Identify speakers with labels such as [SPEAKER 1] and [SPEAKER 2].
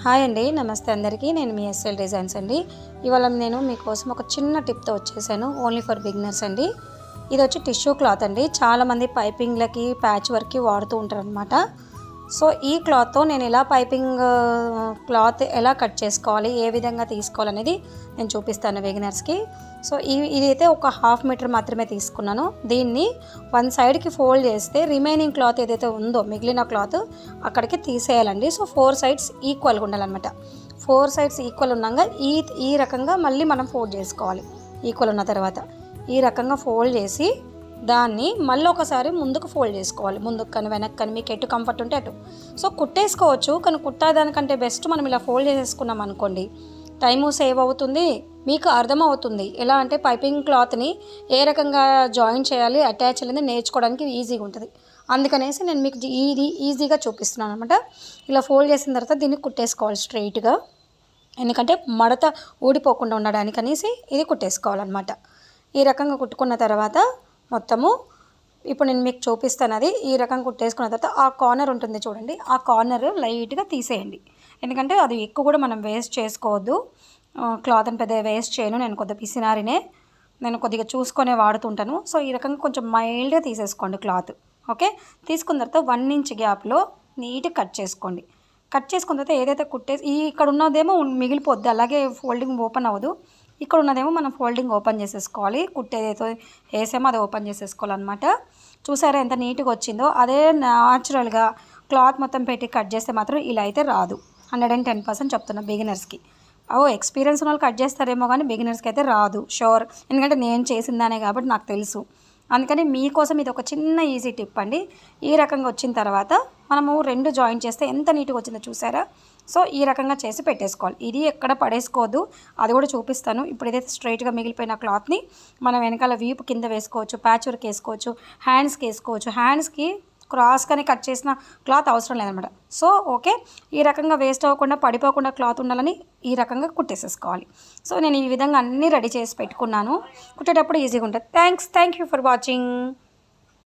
[SPEAKER 1] Hi అండి, నమస్తే అందరికీ. నేను మీ ఎస్ఎల్ డిజైన్స్ అండి. ఇవాళ నేను మీకోసం ఒక చిన్న టిప్తో వచ్చేసాను. ఓన్లీ ఫర్ బిగినర్స్ అండి. ఇది వచ్చి టిష్యూ క్లాత్ అండి. చాలామంది పైపింగ్లకి ప్యాచ్ వర్క్కి వాడుతూ ఉంటారు అనమాట. సో ఈ క్లాత్తో నేను ఎలా పైపింగ్ క్లాత్ ఎలా కట్ చేసుకోవాలి, ఏ విధంగా తీసుకోవాలనేది నేను చూపిస్తాను బిగినర్స్కి. సో ఇదైతే ఒక 1/2 మీటర్ మాత్రమే తీసుకున్నాను. దీన్ని వన్ సైడ్కి ఫోల్డ్ చేస్తే రిమైనింగ్ క్లాత్ ఏదైతే ఉందో మిగిలిన క్లాత్ అక్కడికి తీసేయాలండి. సో 4 సైడ్స్ ఈక్వల్గా ఉండాలన్నమాట. 4 సైడ్స్ ఈక్వల్ ఉన్నాక ఈ రకంగా మళ్ళీ మనం ఫోల్డ్ చేసుకోవాలి. ఈక్వల్ ఉన్న తర్వాత ఈ రకంగా ఫోల్డ్ చేసి దాన్ని మళ్ళీ ఒకసారి ముందుకు ఫోల్డ్ చేసుకోవాలి. ముందుకు కానీ వెనక్కి కానీ మీకు ఎటు కంఫర్ట్ ఉంటే అటు. సో కుట్టేసుకోవచ్చు, కానీ కుట్టేదానికంటే బెస్ట్ మనం ఇలా ఫోల్డ్ చేసేసుకున్నాం అనుకోండి, టైము సేవ్ అవుతుంది, మీకు అర్థమవుతుంది. ఎలా అంటే పైపింగ్ క్లాత్ని ఏ రకంగా జాయిన్ చేయాలి, అటాచ్ అనేది నేర్చుకోవడానికి ఈజీగా ఉంటుంది. అందుకనేసి నేను మీకు ఇది ఈజీగా చూపిస్తున్నాను అనమాట. ఇలా ఫోల్డ్ చేసిన తర్వాత దీన్ని కుట్టేసుకోవాలి స్ట్రైట్గా, ఎందుకంటే మడత ఊడిపోకుండా ఉండడానికి అనేసి ఇది కుట్టేసుకోవాలన్నమాట. ఈ రకంగా కుట్టుకున్న తర్వాత మొత్తము ఇప్పుడు నేను మీకు చూపిస్తాను. అది ఈ రకంగా కుట్టేసుకున్న తర్వాత ఆ కార్నర్ ఉంటుంది చూడండి, ఆ కార్నర్ లైట్గా తీసేయండి. ఎందుకంటే అది ఎక్కువ కూడా మనం వేస్ట్ చేసుకోవద్దు. క్లాత్ అని పెద్దగా వేస్ట్ చేయను, నేను కొద్దిగా పిసినారినే, నేను కొద్దిగా చూసుకొనే వాడుతుంటాను. సో ఈ రకంగా కొంచెం మైల్డ్గా తీసేసుకోండి క్లాత్. ఓకే, తీసుకున్న తర్వాత 1 ఇంచ్ గ్యాప్లో నీట్గా కట్ చేసుకోండి. కట్ చేసుకున్న తర్వాత ఏదైతే ఇక్కడ ఉన్నదేమో మిగిలిపోద్ది, అలాగే ఫోల్డింగ్ ఓపెన్ అవ్వదు. ఇక్కడ ఉన్నదేమో మనం ఫోల్డింగ్ ఓపెన్ చేసేసుకోవాలి. కుట్టేదైతే వేసామో అది ఓపెన్ చేసేసుకోవాలన్నమాట. చూసారా ఎంత నీట్గా వచ్చిందో. అదే న్యాచురల్గా క్లాత్ మొత్తం పెట్టి కట్ చేస్తే మాత్రం ఇలా అయితే రాదు. 110% చెప్తున్నా బిగినర్స్కి. ఎక్స్పీరియన్స్ ఉన్న వాళ్ళు కట్ చేస్తారేమో కానీ బిగినర్స్కి అయితే రాదు షూర్. ఎందుకంటే నేను చేసిందానే కాబట్టి నాకు తెలుసు. అందుకని మీకోసం ఇది ఒక చిన్న ఈజీ టిప్ అండి. ఈ రకంగా వచ్చిన తర్వాత మనము 2 జాయిన్ చేస్తే ఎంత నీట్గా వచ్చిందో చూసారా. సో ఈ రకంగా చేసి పెట్టేసుకోవాలి. ఇది ఎక్కడ పడేసుకోవద్దు, అది కూడా చూపిస్తాను. ఇప్పుడు ఇదైతే స్ట్రైట్గా మిగిలిపోయిన క్లాత్ని మనం వెనకాల వీపు కింద వేసుకోవచ్చు, ప్యాచ్ వర్క్ వేసుకోవచ్చు, హ్యాండ్స్కి వేసుకోవచ్చు. హ్యాండ్స్కి క్రాస్గానే కట్ చేసిన క్లాత్ అవసరం లేదనమాట. సో ఓకే, ఈ రకంగా వేస్ట్ అవ్వకుండా పడిపోకుండా క్లాత్ ఉండాలని ఈ రకంగా కుట్టేసేసుకోవాలి. సో నేను ఈ విధంగా అన్నీ రెడీ చేసి పెట్టుకున్నాను. కుట్టేటప్పుడు ఈజీగా ఉంటుంది. Thank you for watching.